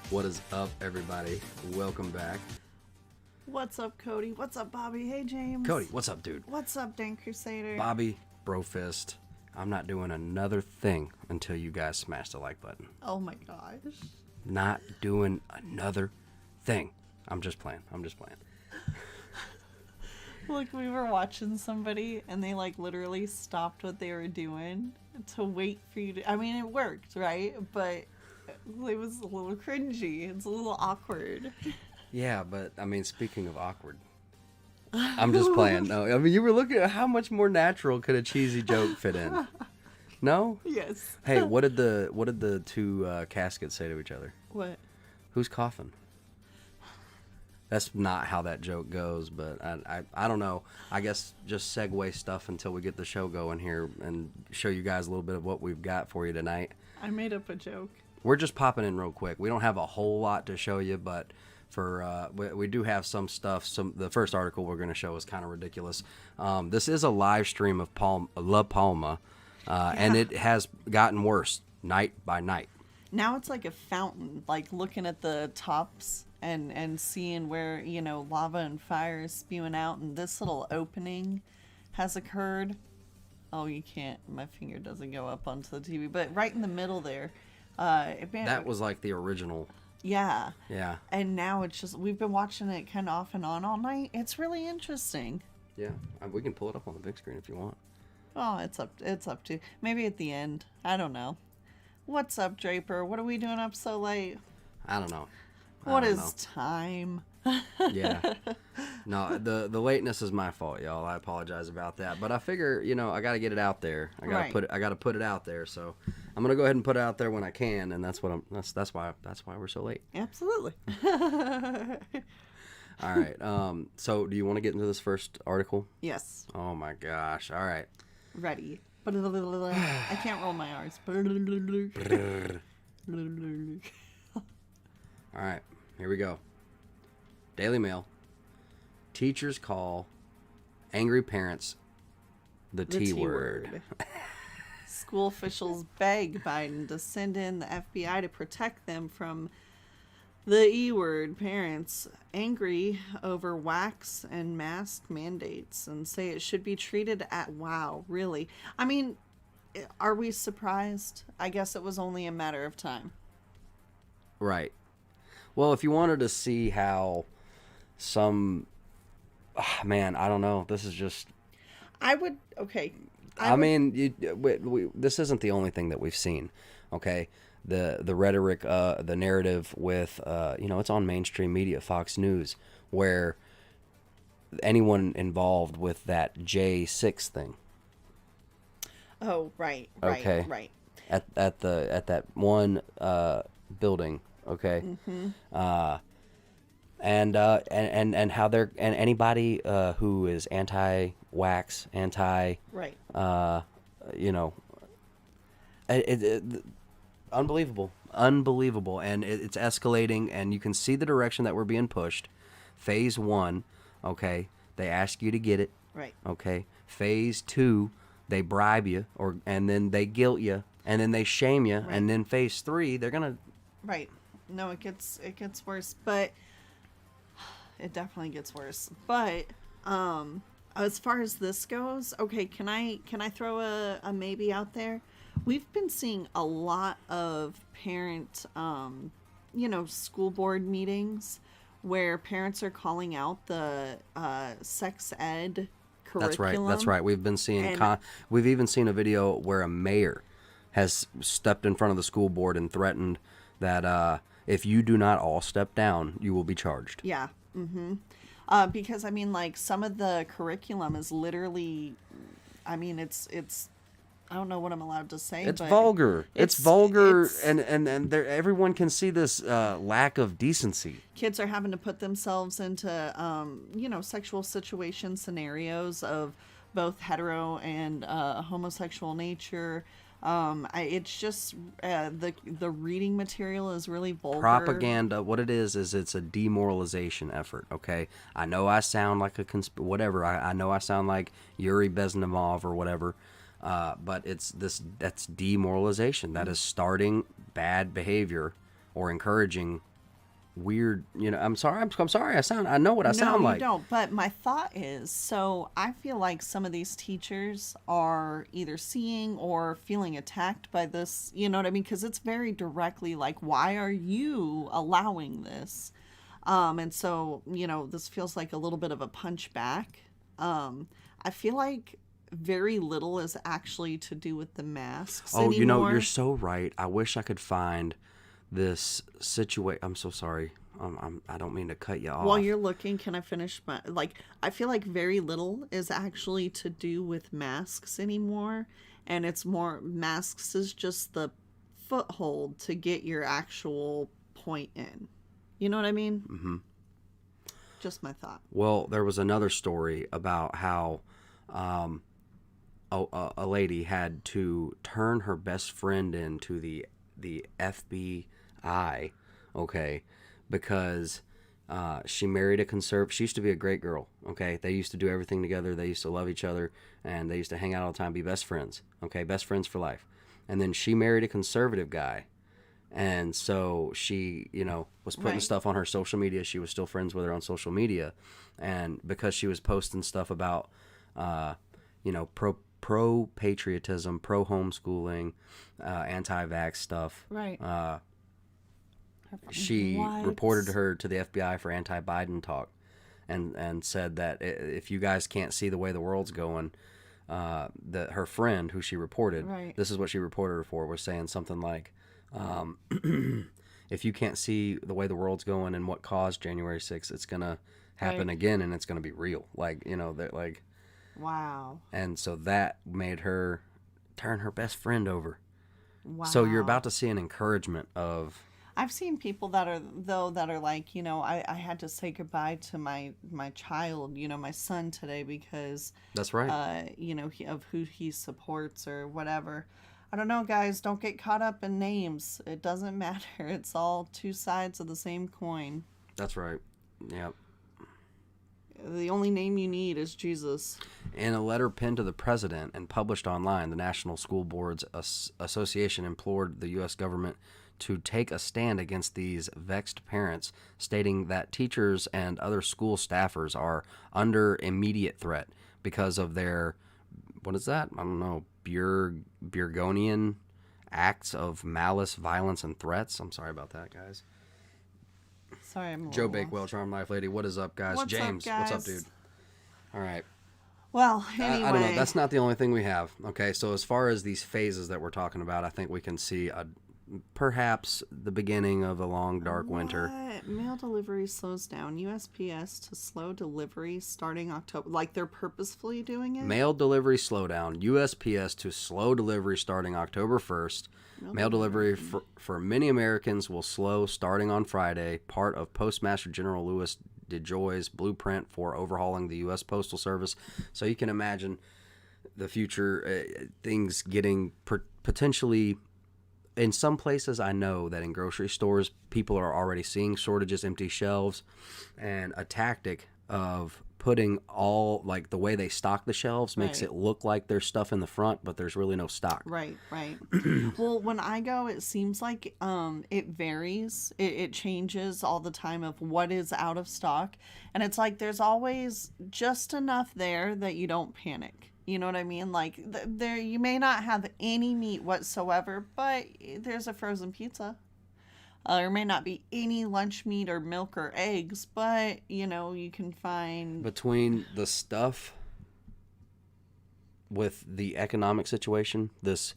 What is up, everybody? Welcome back. What's up, Cody? What's up, Bobby? Hey, James. Cody, what's up, dude? What's up, Dan Crusader? Bobby, Brofist. I'm not doing another thing until you guys smash the like button. Oh my gosh. Not doing another thing. I'm just playing. Look, we were watching somebody and they literally stopped what they were doing to wait for you to. I mean, it worked, right? But it was a little cringy. It's a little awkward. Yeah, but I mean, speaking of awkward, I'm just playing. No, I mean, you were looking at how much more natural could a cheesy joke fit in. No? Yes. Hey, what did the two caskets say to each other? What? Who's coughing? That's not how that joke goes, but I don't know. I guess just segue stuff until we get the show going here and show you guys a little bit of what we've got for you tonight. I made up a joke. We're just popping in real quick. We don't have a whole lot to show you, but we do have some stuff. The first article we're going to show is kind of ridiculous. This is a live stream of La Palma, and it has gotten worse night by night. Now it's like a fountain, like looking at the tops and seeing where, lava and fire is spewing out, and this little opening has occurred. Oh, you can't. My finger doesn't go up onto the TV, but right in the middle there. That was like the original. Yeah. Yeah. And now it's just, we've been watching it kind of off and on all night. It's really interesting. Yeah. We can pull it up on the big screen if you want. Oh, it's up to, maybe at the end. I don't know. What's up, Draper? What are we doing up so late? I don't know. What is time? Yeah. No, the lateness is my fault, y'all. I apologize about that. But I figure, I got to get it out there. I got to put it out there. So I'm going to go ahead and put it out there when I can, and that's why we're so late. Absolutely. All right. So do you want to get into this first article? Yes. Oh my gosh. All right. Ready. I can't roll my R's. All right. Here we go. Daily Mail. Teachers call angry parents the T word. School officials beg Biden to send in the FBI to protect them from the E word. Parents angry over wax and mask mandates and say it should be treated at wow, really? I mean, are we surprised? I guess it was only a matter of time. Right. Well, if you wanted to see how some... man, I don't know. This is just... this isn't the only thing that we've seen, okay? The rhetoric, the narrative with, it's on mainstream media, Fox News, where anyone involved with that J6 thing. Oh, right. Okay. Right. At that one building, okay? Mm-hmm. And how they're, and anybody who is anti-wax, right. Unbelievable, and it's escalating, and you can see the direction that we're being pushed. Phase 1, okay, they ask you to get it, right? Okay. Phase 2, they bribe you, and then they guilt you, and then they shame you, right. And then phase 3, they're gonna. Right. No, it gets worse, but it definitely gets worse. But as far as this goes, okay, can I throw a maybe out there? We've been seeing a lot of parent, school board meetings where parents are calling out the sex ed curriculum. That's right. We've been seeing. We've even seen a video where a mayor has stepped in front of the school board and threatened that if you do not all step down, you will be charged. Yeah. Mm-hmm. Because some of the curriculum is literally, it's. I don't know what I'm allowed to say. It's but vulgar. It's vulgar, and everyone can see this lack of decency. Kids are having to put themselves into, sexual situation scenarios of both hetero and homosexual nature. It's just the reading material is really vulgar. Propaganda. What it is it's a demoralization effort. Okay, I know I sound like a whatever. I know I sound like Yuri Bezmenov or whatever. But that's demoralization. That is starting bad behavior or encouraging weird, I'm sorry, I'm sorry, I know what I sound like. No, you don't. But my thought is, so I feel like some of these teachers are either seeing or feeling attacked by this, you know what I mean? Because it's very directly like, why are you allowing this? And so, this feels like a little bit of a punch back. I feel like very little is actually to do with the masks anymore. You're so right. I wish I could find this situation. I'm so sorry. I don't mean to cut you off. While you're looking, can I finish I feel like very little is actually to do with masks anymore. And it's more, masks is just the foothold to get your actual point in. You know what I mean? Mm-hmm. Just my thought. Well, there was another story about how a lady had to turn her best friend into the FBI, okay, because she married a conservative. She used to be a great girl, okay? They used to do everything together. They used to love each other, and they used to hang out all the time, be best friends, okay? Best friends for life. And then she married a conservative guy. And so she, was putting stuff on her social media. She was still friends with her on social media. And because she was posting stuff about, pro-patriotism, pro-homeschooling, anti-vax stuff. Right. She reported her to the FBI for anti-Biden talk and said that if you guys can't see the way the world's going, that her friend who she reported, this is what she reported her for, was saying something like, if you can't see the way the world's going and what caused January 6th, it's going to happen again, and it's going to be real. Wow. And so that made her turn her best friend over. Wow. So you're about to see an encouragement of... I've seen people that are like, I had to say goodbye to my child, my son today because... That's right. Of who he supports or whatever. I don't know, guys. Don't get caught up in names. It doesn't matter. It's all two sides of the same coin. That's right. Yep. The only name you need is Jesus. In a letter penned to the president and published online, the National School Boards Association implored the U.S. government to take a stand against these vexed parents, stating that teachers and other school staffers are under immediate threat because of their, what is that? I don't know, Burgonian acts of malice, violence, and threats. I'm sorry about that, guys. Sorry, I'm Joe Bakewell, Charm Life Lady. What is up, guys? What's James, up, guys? what's up, dude? All right. Well, anyway. I don't know. That's not the only thing we have. Okay, so as far as these phases that we're talking about, I think we can see perhaps the beginning of a long, dark winter. Mail delivery slows down. USPS to slow delivery starting October. Like they're purposefully doing it? Mail delivery slowdown. USPS to slow delivery starting October 1st. Mail delivery for many Americans will slow starting on Friday, part of Postmaster General Louis DeJoy's blueprint for overhauling the U.S. Postal Service. So you can imagine the future, things getting potentially... In some places, I know that in grocery stores, people are already seeing shortages, empty shelves, and a tactic of putting all, like the way they stock the shelves makes it look like there's stuff in the front, but there's really no stock. Right. Well, when I go, it seems like it varies. It changes all the time of what is out of stock. And it's like there's always just enough there that you don't panic. You know what I mean? Like there, you may not have any meat whatsoever, but there's a frozen pizza. There may not be any lunch meat or milk or eggs, but you can find... Between the stuff with the economic situation, this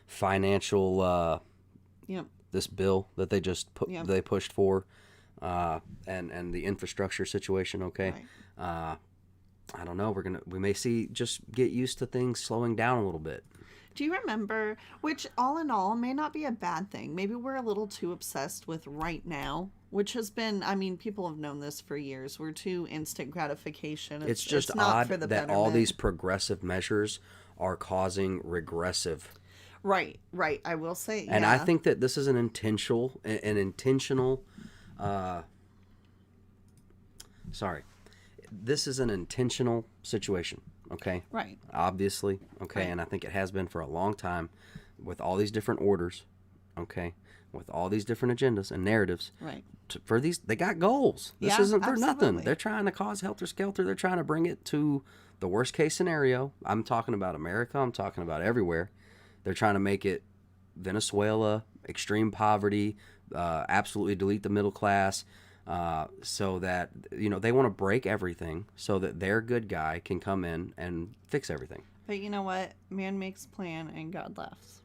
financial, this bill that they just they pushed for, and the infrastructure situation. Okay. Right. I don't know. We may just get used to things slowing down a little bit. Do you remember, which all in all may not be a bad thing. Maybe we're a little too obsessed with right now, which has been, people have known this for years. We're too instant gratification. It's just odd that all these progressive measures are causing regressive. Right. I will say, and I think that this is an intentional, this is an intentional situation, okay? Right. Obviously, okay, right. And I think it has been for a long time with all these different orders, okay? with all these different agendas and narratives. Right. For these, they got goals. This Yeah, isn't for nothing. absolutely. They're trying to cause helter-skelter. They're trying to bring it to the worst case scenario. I'm talking about America. I'm talking about everywhere. They're trying to make it Venezuela, extreme poverty, absolutely delete the middle class, so that, they want to break everything so that their good guy can come in and fix everything. But you know what? Man makes plan and God laughs.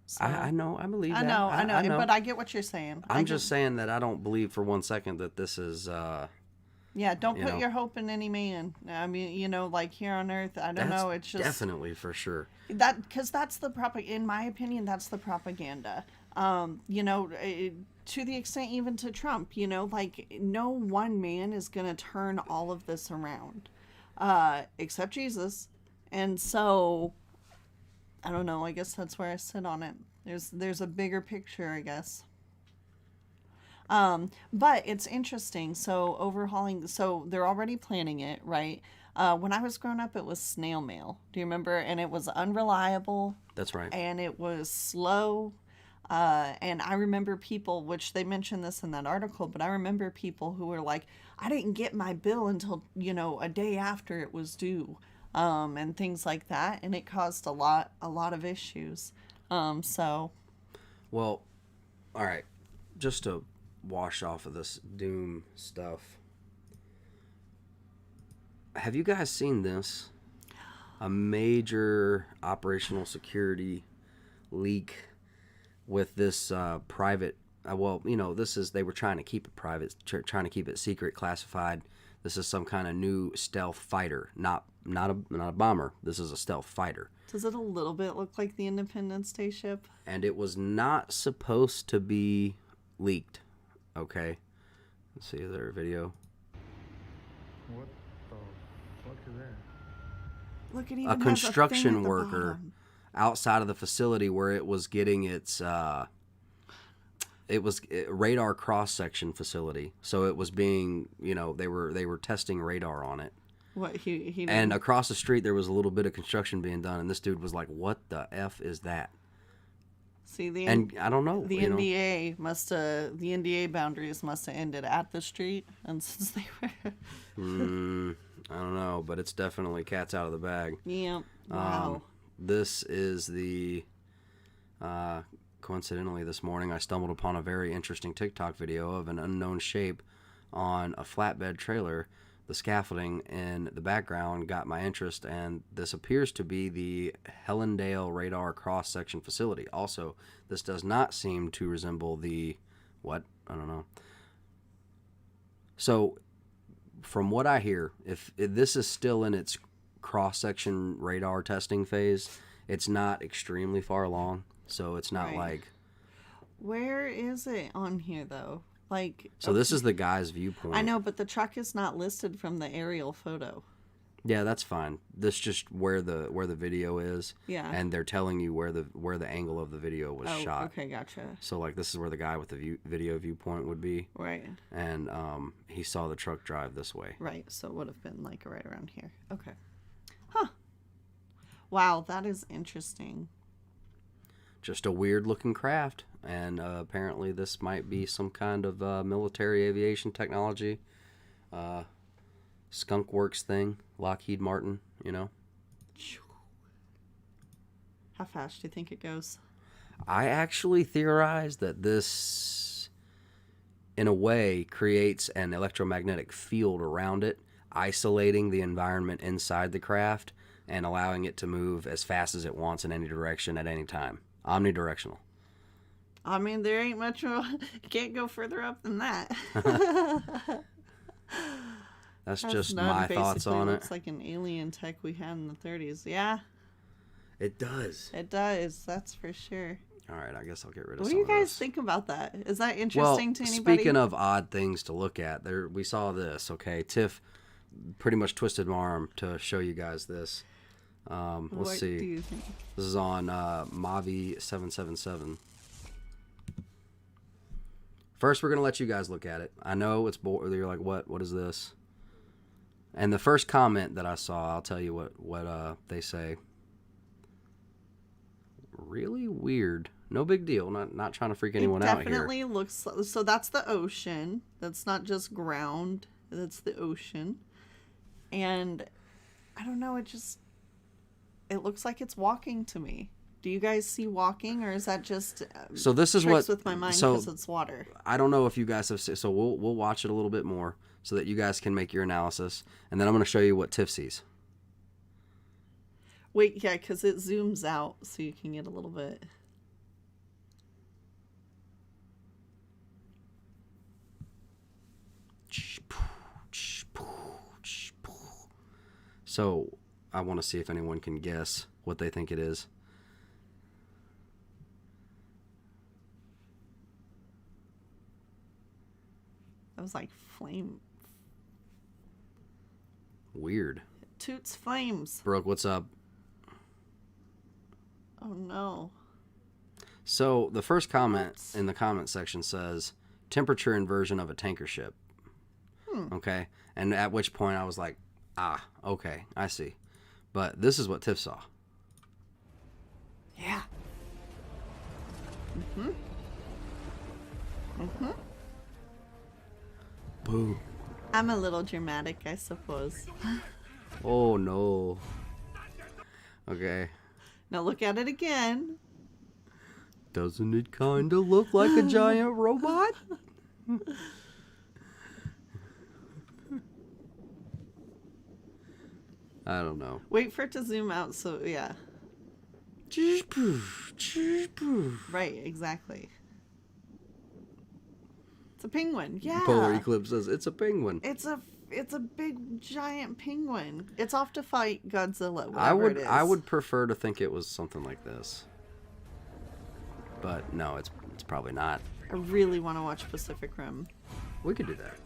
So, I know. I believe that. I know. But I get what you're saying. I'm just saying that I don't believe for one second that this is... yeah, don't put your hope in any man. I mean, like here on earth, I don't know. It's just... Definitely, for sure. Because that's the in my opinion, that's the propaganda. To the extent even to Trump, no one man is going to turn all of this around, except Jesus. And so, I don't know. I guess that's where I sit on it. There's a bigger picture, I guess. But it's interesting. So overhauling. So they're already planning it, right? When I was growing up, it was snail mail. Do you remember? And it was unreliable. That's right. And it was slow. And I remember people, which they mentioned this in that article, but I remember people who were like, I didn't get my bill until, a day after it was due. And things like that, and it caused a lot of issues. Well, all right, just to wash off of this doom stuff, have you guys seen this? A major operational security leak with this private. They were trying to keep it private, trying to keep it secret, classified. This is some kind of new stealth fighter, not a bomber. This is a stealth fighter. Does it a little bit look like the Independence Day ship? And it was not supposed to be leaked. Okay. Let's see, is there a video? What the fuck is that? Look, it even A has construction a thing at the worker bottom. outside of the facility where it was getting its it was a radar cross-section facility. So it was being, they were testing radar on it. What he didn't... And across the street there was a little bit of construction being done, and this dude was like, "What the F is that?" See, and I don't know. The NDA the NDA boundaries must have ended at the street, and since they were I don't know, but it's definitely cat's out of the bag. Yeah. Wow. This is the coincidentally this morning I stumbled upon a very interesting TikTok video of an unknown shape on a flatbed trailer. The scaffolding in the background got my interest, and this appears to be the Helendale radar cross-section facility. Also, this does not seem to resemble the... what? I don't know. So, from what I hear, if this is still in its cross-section radar testing phase, it's not extremely far along, so it's not like... Where is it on here, though? So this is the guy's viewpoint. I know, but the truck is not listed from the aerial photo. Yeah, that's fine. This just where the video is. Yeah. And they're telling you where the angle of the video was shot. Okay, gotcha. So this is where the guy with the video viewpoint would be. Right. And he saw the truck drive this way. Right. So it would have been right around here. Okay. Huh. Wow, that is interesting. Just a weird looking craft, and apparently this might be some kind of military aviation technology, skunk works thing, Lockheed Martin, How fast do you think it goes? I actually theorize that this, in a way, creates an electromagnetic field around it, isolating the environment inside the craft and allowing it to move as fast as it wants in any direction at any time. Omnidirectional. I mean, there ain't much more. You can't go further up than that. That's just my thoughts on it. Looks like an alien tech we had in the 30s. Yeah. It does. It does. That's for sure. All right, I guess I'll get rid of What some do you of guys this. think about that? Is that interesting to anybody? Speaking of odd things to look at, we saw this, okay? Tiff pretty much twisted my arm to show you guys this. Let's see. What do you think? This is on Mavi 777. First, we're going to let you guys look at it. I know it's you're like, what is this? And the first comment that I saw, I'll tell you what they say. Really weird No big deal. Not trying to freak It anyone out here. definitely looks so. That's the ocean. That's not just ground. That's the ocean. And I don't know. It looks like it's walking to me. Do you guys see walking, or is that just So this is tricks what with my mind so because it's water? I don't know if you guys have seen, so we'll watch it a little bit more so that you guys can make your analysis, and then I'm going to show you what Tiff sees. Wait, yeah, because it zooms out so you can get a little bit. So I want to see if anyone can guess what they think it is. That was like flame. Weird. Toots flames. Brooke, what's up? Oh no. So the first comment in the comment section says temperature inversion of a tanker ship. Okay. And at which point I was like, okay, I see. But this is what Tiff saw. Yeah. Boo. I'm a little dramatic, I suppose. Oh no. Okay. Now look at it again. Doesn't it kind of look like a giant robot? I don't know. Wait for it to zoom out, so yeah. Right, exactly. It's a penguin. Yeah. Polar Eclipse says it's a penguin. It's a big giant penguin. It's off to fight Godzilla. Whatever it is. I would prefer to think it was something like this. But no, it's probably not. I really want to watch Pacific Rim. We could do that.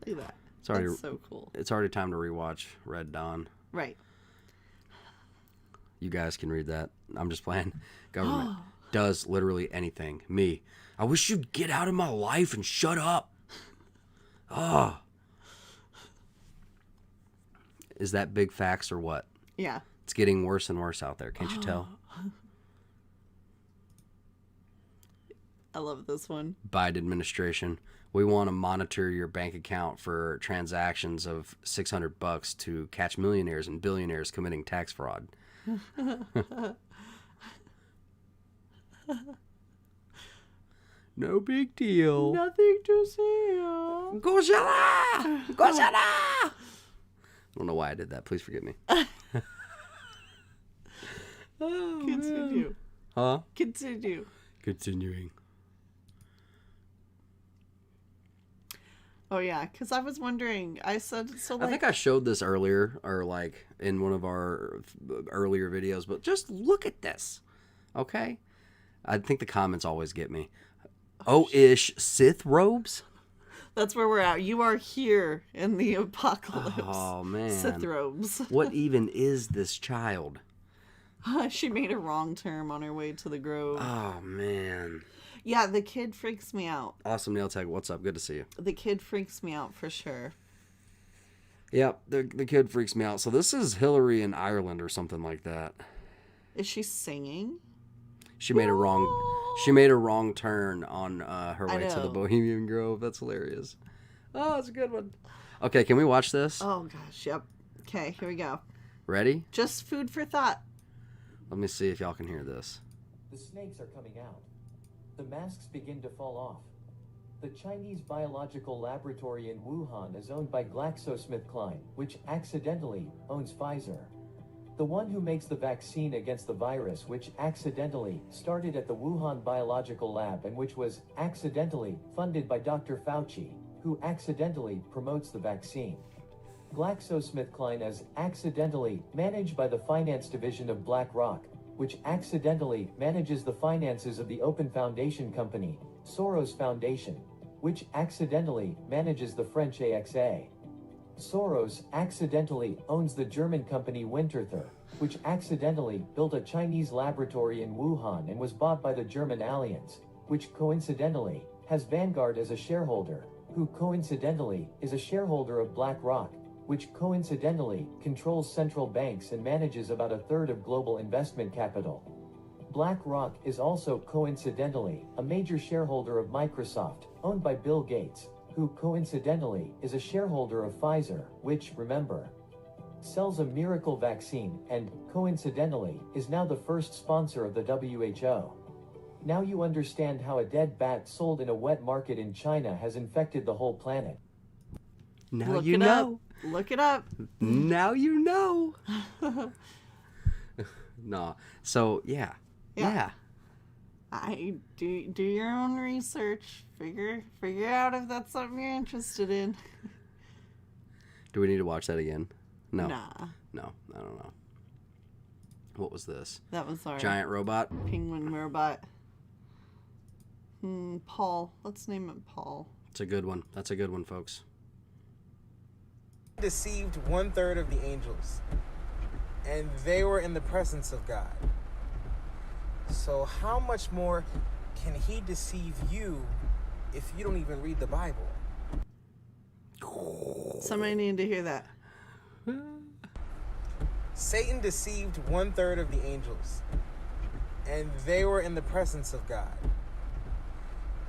Look at that. It's already That's so cool. It's already time to rewatch Red Dawn. Right. You guys can read that. I'm just playing. Government does literally anything. Me. I wish you'd get out of my life and shut up. Oh. Is that big facts or what? Yeah. It's getting worse and worse out there. Can't you tell? I love this one. Biden administration. We want to monitor your bank account for transactions of $600 to catch millionaires and billionaires committing tax fraud. No big deal. Nothing to see. Godzilla! Godzilla! I don't know why I did that. Please forgive me. Continue. Huh? Continue. Continuing. Oh yeah, because I was wondering. I said so. Like, I think I showed this earlier, or like in one of our earlier videos, but just look at this, okay? I think the comments always get me. Oh-ish Sith robes? that's where we're at. You are here in the apocalypse. Oh, man. Sith robes. What even is this child? She made a wrong turn on her way to the grove. Oh, man. Yeah, the kid freaks me out. Awesome Nail Tag, what's up? Good to see you. The kid freaks me out for sure. Yep, the kid freaks me out. So this is Hillary in Ireland or something like that. Is she singing? She made a wrong turn on her way to the know. Bohemian Grove. That's hilarious. Oh, it's a good one. Okay, can we watch this? Oh gosh, yep. Okay, here we go. Ready? Just food for thought. Let me see if y'all can hear this. The snakes are coming out. The masks begin to fall off. The Chinese biological laboratory in Wuhan is owned by GlaxoSmithKline, which accidentally owns Pfizer. The one who makes the vaccine against the virus, which accidentally started at the Wuhan Biological Lab and which was accidentally funded by Dr. Fauci, who accidentally promotes the vaccine. GlaxoSmithKline is accidentally managed by the finance division of BlackRock, which accidentally manages the finances of the Open Foundation company, Soros Foundation, which accidentally manages the French AXA. Soros accidentally owns the German company Winterthur, which accidentally built a Chinese laboratory in Wuhan and was bought by the German Allianz, which coincidentally has Vanguard as a shareholder, who coincidentally is a shareholder of BlackRock, which coincidentally controls central banks and manages about a third of global investment capital. BlackRock is also, coincidentally, a major shareholder of Microsoft, owned by Bill Gates, who, coincidentally, is a shareholder of Pfizer, which, remember, sells a miracle vaccine and, coincidentally, is now the first sponsor of the WHO. Now you understand how a dead bat sold in a wet market in China has infected the whole planet. Now Look you it know. up. Look it up. Now you know. No. So yeah. Yeah. I do your own research. Figure out if that's something you're interested in. Do we need to watch that again? No. Nah. No, I don't know. What was this? That was our Giant robot? penguin robot. Paul. Let's name it Paul. It's a good one. That's a good one, folks. Deceived 1/3 of the angels, and they were in the presence of God. So how much more can he deceive you if you don't even read the Bible? Somebody needed to hear that. Satan deceived 1/3 of the angels, and they were in the presence of God.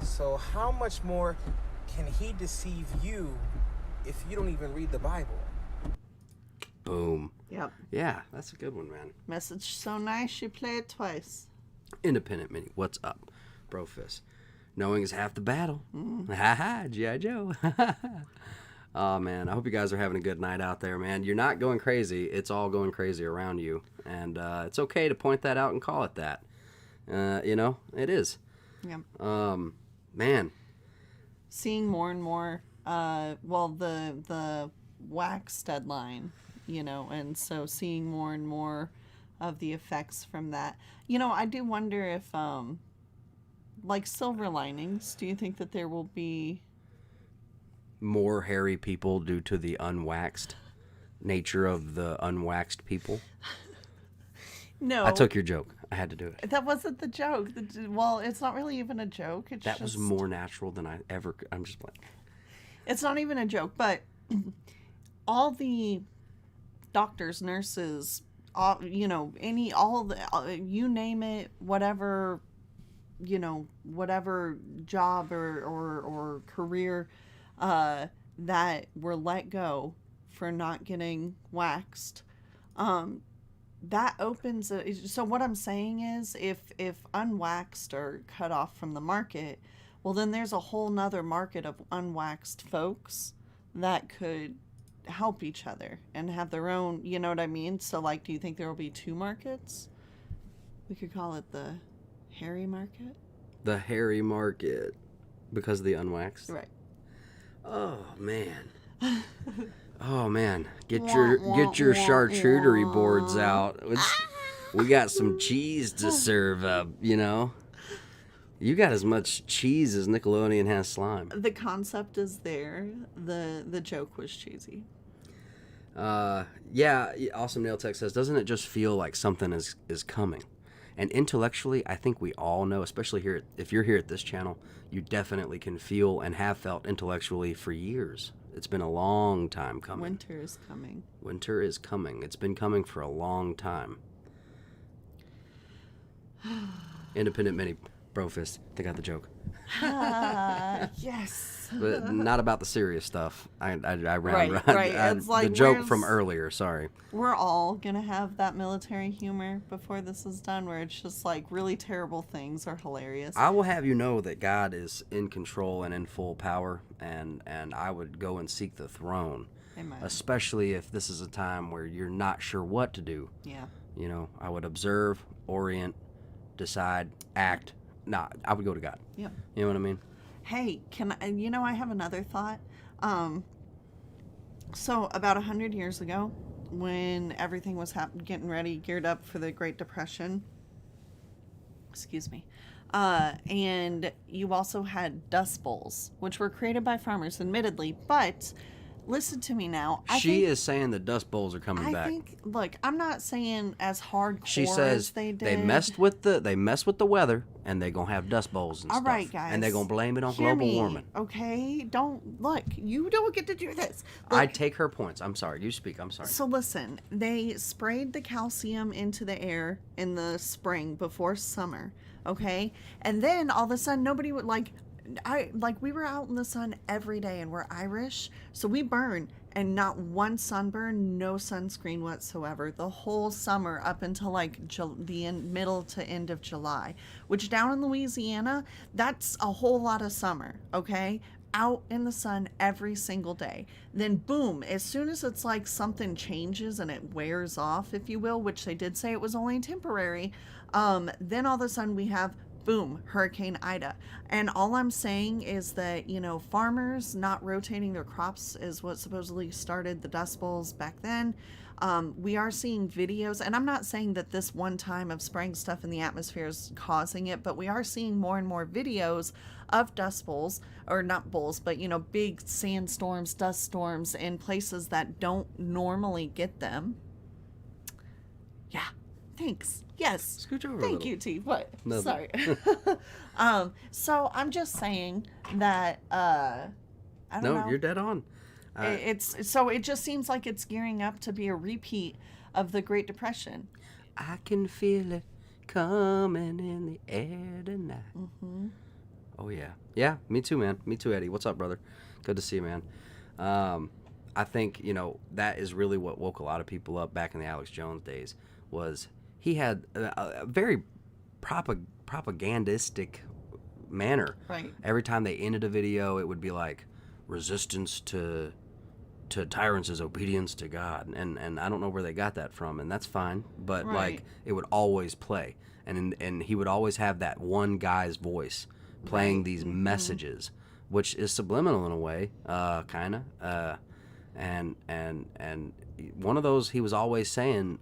So how much more can he deceive you if you don't even read the Bible? Boom. Yep. Yeah, that's a good one, man. Message so nice you play it twice. Independent Mini, what's up? Brofist. Knowing is half the battle. Ha ha, G.I. Joe. Oh, man, I hope you guys are having a good night out there, man. You're not going crazy. It's all going crazy around you. And it's okay to point that out and call it that. You know, it is. Yep. Man. Seeing more and more, the wax deadline, you know, and so seeing more and more of the effects from that. You know, I do wonder if, like silver linings, do you think that there will be More hairy people due to the unwaxed nature of the unwaxed people? No. I took your joke. I had to do it. That wasn't the joke. Well, it's not really even a joke. It's That just, was more natural than I ever could. I'm just playing. It's not even a joke, but all the doctors, nurses, you know, you name it, whatever, you know, whatever job or career that were let go for not getting waxed, that opens so what I'm saying is if unwaxed are cut off from the market, well then there's a whole nother market of unwaxed folks that could help each other and have their own, you know what I mean? So like, do you think there will be two markets? We could call it the hairy market. The hairy market because of the unwaxed. Right. Oh man. Oh man. Get your charcuterie boards out. We got some cheese to serve up, you know. You got as much cheese as Nickelodeon has slime. The concept is there. The joke was cheesy. Yeah, Awesome Nail Tech says, doesn't it just feel like something is coming? And intellectually, I think we all know, especially here, if you're here at this channel, you definitely can feel and have felt intellectually for years. It's been a long time coming. Winter is coming. Winter is coming. It's been coming for a long time. Independent Mini Brofist. They got the joke. Yes. But not about the serious stuff. I Right. It's like, the joke from earlier, sorry. We're all going to have that military humor before this is done where it's just like really terrible things are hilarious. I will have you know that God is in control and in full power, and I would go and seek the throne. Amen. Especially if this is a time where you're not sure what to do. Yeah. You know, I would observe, orient, decide, act. I would go to God. Yep. You know what I mean? Hey, I have another thought. So about 100 years ago, when everything was getting ready, geared up for the Great Depression, excuse me, and you also had dust bowls, which were created by farmers, admittedly, but listen to me now. She is saying the Dust Bowls are coming back. I think. Look, I'm not saying as hardcore She says as they did. they messed with the weather, and they're gonna have dust bowls and All stuff. right, guys. And they're gonna blame it on Hear global me, warming. Okay, don't look. You don't get to do this. Look, I take her points. I'm sorry. You speak. I'm sorry. So listen, they sprayed the calcium into the air in the spring before summer, okay? And then all of a sudden nobody would we were out in the sun every day, and we're Irish, so we burn, and not one sunburn, no sunscreen whatsoever the whole summer up until middle to end of July, which down in Louisiana, that's a whole lot of summer, okay? Out in the sun every single day. Then boom, as soon as it's like something changes and it wears off, if you will, which they did say it was only temporary, then all of a sudden we have boom, Hurricane Ida. And all I'm saying is that, farmers not rotating their crops is what supposedly started the Dust Bowls back then. We are seeing videos, and I'm not saying that this one time of spraying stuff in the atmosphere is causing it, but we are seeing more and more videos of dust bowls, or not bowls, but, big sandstorms, dust storms in places that don't normally get them. Yeah. Thanks. Yes. Scooch over a Thank little. you, T. What? No, Sorry. So I'm just saying that I don't know. No, you're dead on. It just seems like it's gearing up to be a repeat of the Great Depression. I can feel it coming in the air tonight. Mm-hmm. Oh yeah, yeah. Me too, man. Me too, Eddie. What's up, brother? Good to see you, man. I think that is really what woke a lot of people up back in the Alex Jones days. Was he had a very propagandistic manner. Right. Every time they ended a video, it would be like resistance to tyrants is obedience to God, and I don't know where they got that from, and that's fine. But Right. it would always play, and he would always have that one guy's voice playing Right. these messages, which is subliminal in a way, kind of. And one of those he was always saying.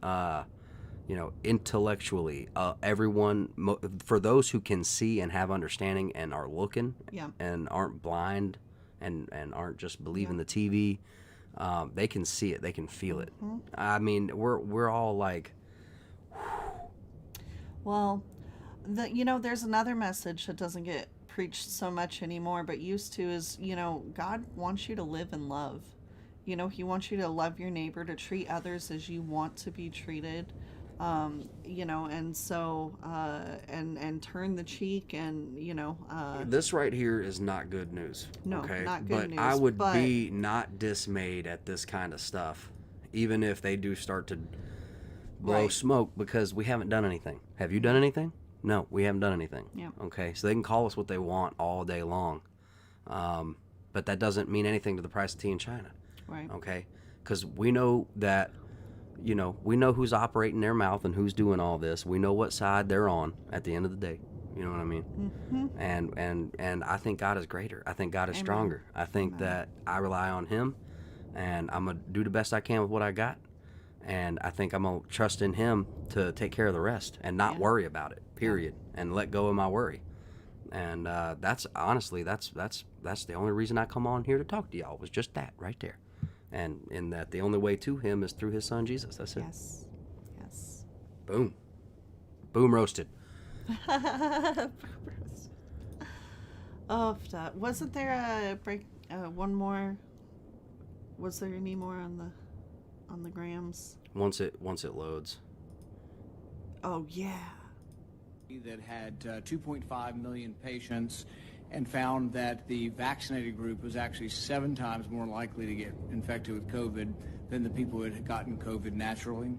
Intellectually, everyone, for those who can see and have understanding and are looking and aren't blind and aren't just believing the TV, they can see it, they can feel it. I mean, we're all like, well, there's another message that doesn't get preached so much anymore, but used to is, God wants you to live in love. He wants you to love your neighbor, to treat others as you want to be treated. And so, and turn the cheek, and, this right here is not good news. No, okay? not good news, I would but- be not dismayed at this kind of stuff, even if they do start to blow Right. smoke, because we haven't done anything. Have you done anything? No, we haven't done anything. Yeah. Okay, so they can call us what they want all day long, but that doesn't mean anything to the price of tea in China. right. Okay, because we know that. We know who's operating their mouth and who's doing all this. We know what side they're on at the end of the day. You know what I mean? Mm-hmm. And I think God is greater. I think God is Amen. stronger. I think that I rely on Him, and I'm gonna do the best I can with what I got. And I think I'm gonna trust in Him to take care of the rest and not worry about it. Period. And let go of my worry. And that's honestly that's the only reason I come on here to talk to y'all, was just that right there. And in that the only way to Him is through His Son Jesus. That's it. Yes. Boom. Boom roasted. Oh, wasn't there a break? One more? Was there any more on the grams? Once it loads. Oh yeah. That had 2.5 million patients, and found that the vaccinated group was actually 7 times more likely to get infected with COVID than the people who had gotten COVID naturally.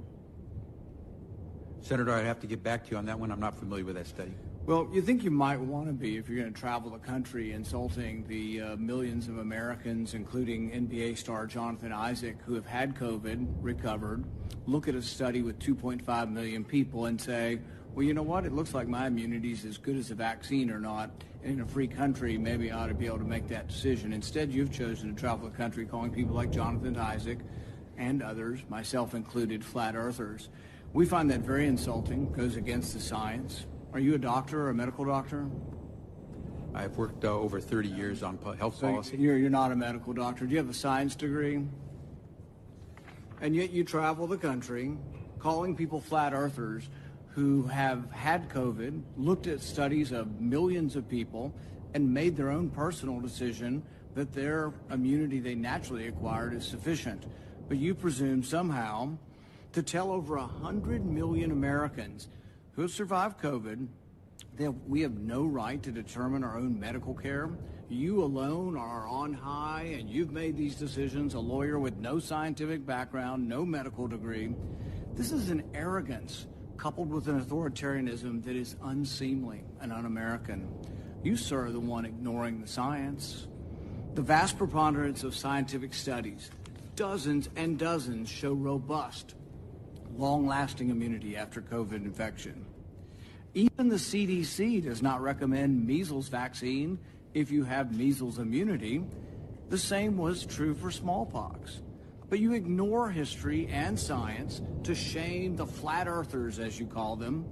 Senator, I'd have to get back to you on that one. I'm not familiar with that study. Well, you think you might want to be if you're going to travel the country insulting the millions of Americans, including NBA star Jonathan Isaac, who have had COVID, recovered, look at a study with 2.5 million people and say, well, you know what? It looks like my immunity is as good as a vaccine or not. And in a free country, maybe I ought to be able to make that decision. Instead, you've chosen to travel the country calling people like Jonathan Isaac and others, myself included, flat earthers. We find that very insulting, goes against the science. Are you a doctor or a medical doctor? I've worked over 30 years on health So policy. you're not a medical doctor. Do you have a science degree? And yet you travel the country calling people flat earthers who have had COVID, looked at studies of millions of people, and made their own personal decision that their immunity they naturally acquired is sufficient. But you presume somehow to tell over 100 million Americans who have survived COVID that we have no right to determine our own medical care. You alone are on high, and you've made these decisions, a lawyer with no scientific background, no medical degree. This is an arrogance coupled with an authoritarianism that is unseemly and un-American. You, sir, are the one ignoring the science. The vast preponderance of scientific studies, dozens and dozens, show robust, long-lasting immunity after COVID infection. Even the CDC does not recommend measles vaccine if you have measles immunity. The same was true for smallpox. But you ignore history and science to shame the flat earthers, as you call them.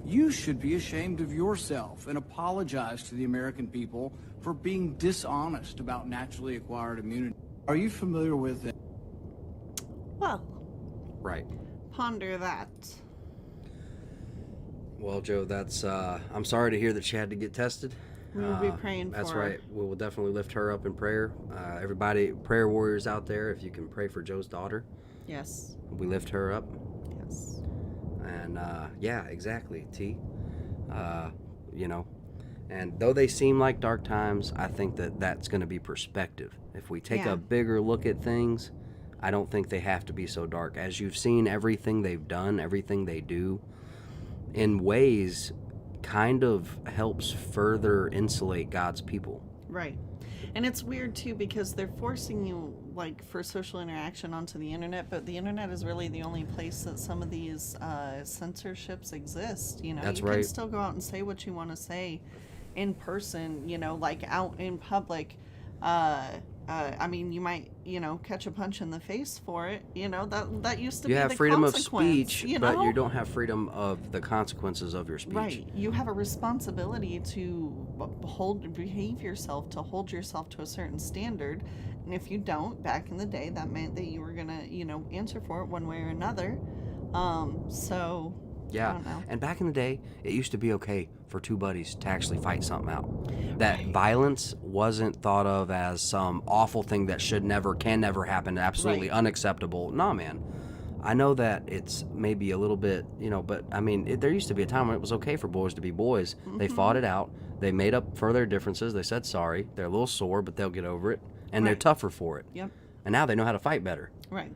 You should be ashamed of yourself and apologize to the American people for being dishonest about naturally acquired immunity. Are you familiar with it? Well, Right. ponder that. Well, Joe, that's I'm sorry to hear that she had to get tested. We will be praying That's for her. right. We will definitely lift her up in prayer. Everybody, prayer warriors out there, if you can pray for Joe's daughter, Yes. we lift her up. Yes. And yeah, exactly, T. You know, and though they seem like dark times, I think that that's going to be perspective. If we take Yeah. a bigger look at things, I don't think they have to be so dark. As you've seen, everything they've done, everything they do, in ways, kind of helps further insulate God's people. Right. And it's weird too because they're forcing you like for social interaction onto the internet, but the internet is really the only place that some of these censorships exist. You know, That's you right. can still go out and say what you want to say in person, you know, like out in public. I mean, you might, you know, catch a punch in the face for it. You know, that used to You be have the freedom of consequence, speech, you but know? you don't have freedom of the consequences of your speech. Right. You have a responsibility to behave yourself, to hold yourself to a certain standard. And if you don't, back in the day, that meant that you were going to, you know, answer for it one way or another. So, I Yeah, don't know. and back in the day, it used to be okay for two buddies to actually fight something out. That violence wasn't thought of as some awful thing that can never happen, absolutely Right. unacceptable. Nah, man. I know that it's maybe a little bit, you know, but I mean, there used to be a time when it was okay for boys to be boys. They fought it out. They made up for their differences. They said sorry. They're a little sore, but they'll get over it. And they're Right. tougher for it. Yep. And now they know how to fight better. Right.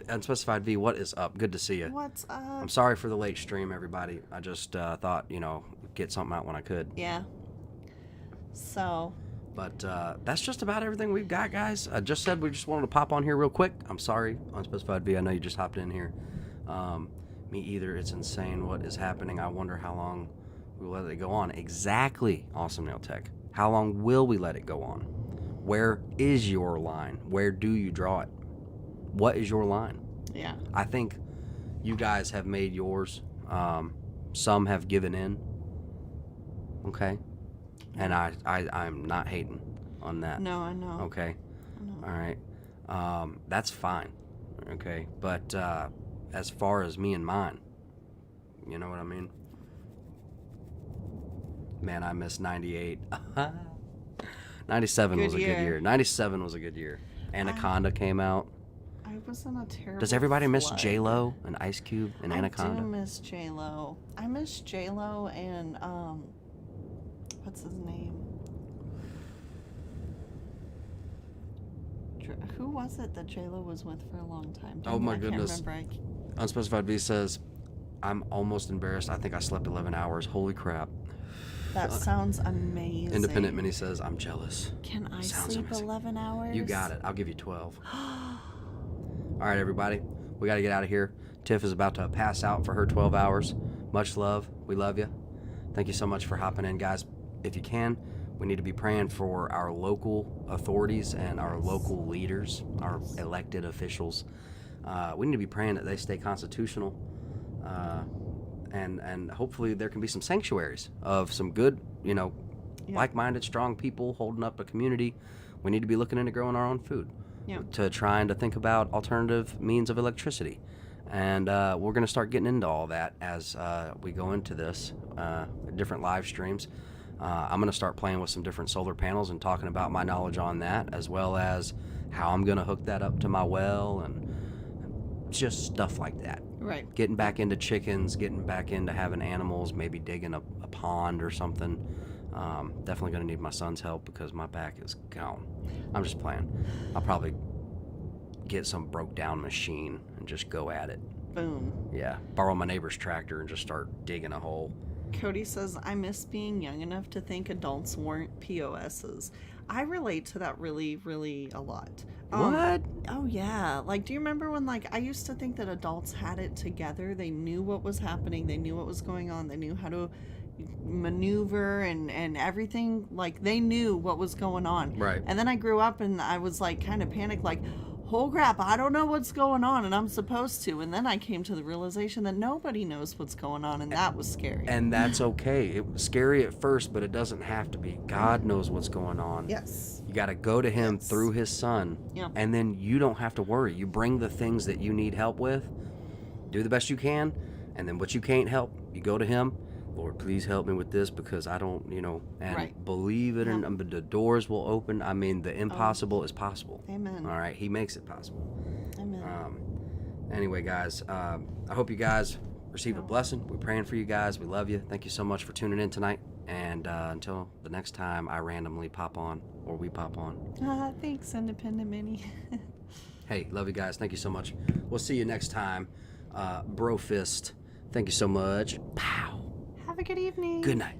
Unspecified V, what is up? Good to see you. What's up? I'm sorry for the late stream, everybody. I just thought, you know, get something out when I could. Yeah. So, But that's just about everything we've got, guys. I just said we just wanted to pop on here real quick. I'm sorry, Unspecified V. I know you just hopped in here. Me either. It's insane what is happening. I wonder how long we'll let it go on. Exactly, Awesome Nail Tech. How long will we let it go on? Where is your line? Where do you draw it? What is your line? yeah. I think you guys have made yours. Some have given in. Okay? And I'm not hating on that. No, I know. Okay? I know. All right. That's fine. Okay? But as far as me and mine, you know what I mean? Man, I miss 98. 97 Good was a good year. year. 97 was a good year. Anaconda came out. I was in a terrible Does everybody miss flood. J-Lo and Ice Cube and Anaconda? I do miss J-Lo. I miss J-Lo and, what's his name? Who was it that J-Lo was with for a long time? Oh, my I goodness. Can't remember. Unspecified V says, I'm almost embarrassed. I think I slept 11 hours. Holy crap. That sounds amazing. Independent Mini says, I'm jealous. Can I Sounds sleep amazing. 11 hours? You got it. I'll give you 12. All right, everybody. We got to get out of here. Tiff is about to pass out for her 12 hours. Much love. We love you. Thank you so much for hopping in, guys. If you can, we need to be praying for our local authorities and our local leaders, our elected officials. We need to be praying that they stay constitutional. and hopefully there can be some sanctuaries of some good, Yeah. like-minded, strong people holding up a community. We need to be looking into growing our own food, to trying to think about alternative means of electricity. And we're going to start getting into all that as we go into this, different live streams. I'm going to start playing with some different solar panels and talking about my knowledge on that, as well as how I'm going to hook that up to my well and just stuff like that. Right. Getting back into chickens, getting back into having animals, maybe digging a pond or something. Definitely going to need my son's help because my back is gone. I'm just playing. I'll probably get some broke down machine and just go at it. Boom. Yeah. Borrow my neighbor's tractor and just start digging a hole. Cody says, I miss being young enough to think adults weren't POSs. I relate to that really, really a lot. What? Oh, yeah. Like, do you remember when, like, I used to think that adults had it together? They knew what was happening. They knew what was going on. They knew how to maneuver and everything. Like, they knew what was going on. Right. And then I grew up and I was, like, kind of panicked, like, oh crap, I don't know what's going on and I'm supposed to. And then I came to the realization that nobody knows what's going on, and that was scary. And that's okay. It was scary at first, but it doesn't have to be. God knows what's going on. Yes. You got to go to him through his son. Yep. And then you don't have to worry. You bring the things that you need help with, do the best you can, and then what you can't help, you go to him. Lord, please help me with this because I don't, and Right. believe it, and the doors will open. I mean, the impossible is possible. Amen. All right, he makes it possible. Amen. Anyway, guys, I hope you guys receive a blessing. We're praying for you guys. We love you. Thank you so much for tuning in tonight. And until the next time I randomly pop on or we pop on. Thanks, Independent Minnie. Hey, love you guys. Thank you so much. We'll see you next time. Bro Fist. Thank you so much. Pow. Have a good evening. Good night.